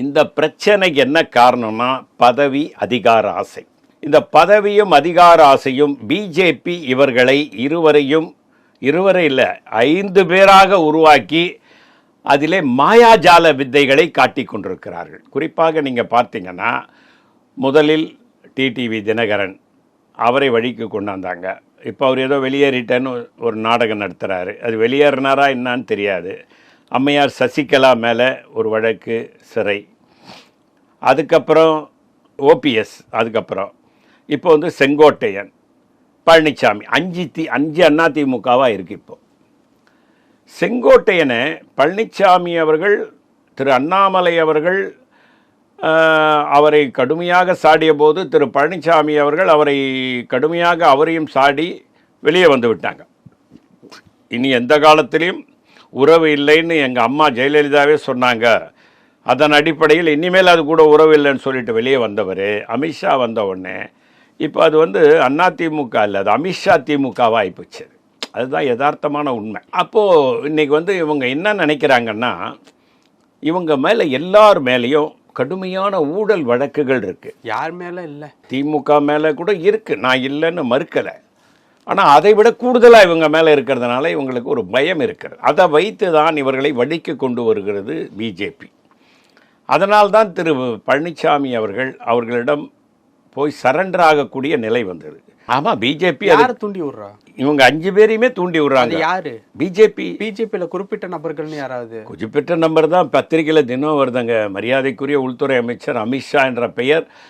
இந்த பிரச்சனைக்கு என்ன காரணம்னா பதவி அதிகார ஆசை. இந்த பதவியும் அதிகார ஆசையும் பிஜேபி இவர்களை இருவரை இல்லை 5 பேராக உருவாக்கி அதிலே மாயாஜால வித்தைகளை காட்டிக் கொண்டிருக்கிறார்கள். குறிப்பாக நீங்கள் பார்த்தீங்கன்னா முதலில் டிடிவி தினகரன் அவரை வழிக்கு கொண்டாந்தாங்க. இப்போ அவர் ஏதோ வெளியேறிட்டேன்னு ஒரு நாடகம் நடத்துகிறாரு. அது வெளியேறினாரா என்னான்னு தெரியாது. அம்மையார் சசிகலா மேலே ஒரு வழக்கு, சிறை. அதுக்கப்புறம் ஓபிஎஸ், அதுக்கப்புறம் இப்போ வந்து செங்கோட்டையன், பழனிசாமி, 5 அதிமுகவாக இருக்குது. இப்போ செங்கோட்டையனை பழனிசாமி அவர்கள், திரு அண்ணாமலை அவர்கள் அவரை கடுமையாக சாடிய போது திரு பழனிசாமி அவர்கள் அவரையும் சாடி வெளியே வந்து விட்டாங்க. இனி எந்த காலத்திலையும் உறவு இல்லைன்னு எங்கள் அம்மா ஜெயலலிதாவே சொன்னாங்க. அதன் அடிப்படையில் இனிமேல் அது கூட உறவு இல்லைன்னு சொல்லிட்டு வெளியே வந்தவர் அமித்ஷா வந்த உடனே இப்போ அது வந்து அதிமுக இல்லை, அது அமித்ஷா திமுகவாக ஆகிப்போச்சு. அதுதான் யதார்த்தமான உண்மை. அப்போது இன்றைக்கி வந்து இவங்க என்ன நினைக்கிறாங்கன்னா, இவங்க மேலே எல்லார் மேலேயும் கடுமையான ஊழல் வழக்குகள் இருக்குது. யார் மேலே இல்லை, திமுக மேலே கூட இருக்குது, நான் இல்லைன்னு மறுக்கலை. ஆனால் அதை விட கூடுதலாக இவங்க மேலே இருக்கிறதுனால இவங்களுக்கு ஒரு பயம் இருக்கிறது. அதை வைத்து தான் இவர்களை வழிக்கு கொண்டு வருகிறது பிஜேபி. அதனால்தான் திரு பழனிசாமி அவர்களிடம் போய் சரண்டர் ஆகக்கூடிய நிலை வந்தது. ஆமாம், பிஜேபி யாரை தூண்டி விடுறா? இவங்க 5 பேரையுமே தூண்டி விடுறாங்க. யாரு? பிஜேபியில் குறிப்பிட்ட நபர்கள்னு யாராவது? குறிப்பிட்ட நம்பர் தான் பத்திரிகையில் தினம் வருதுங்க. மரியாதைக்குரிய உள்துறை அமைச்சர் அமித்ஷா என்ற பெயர்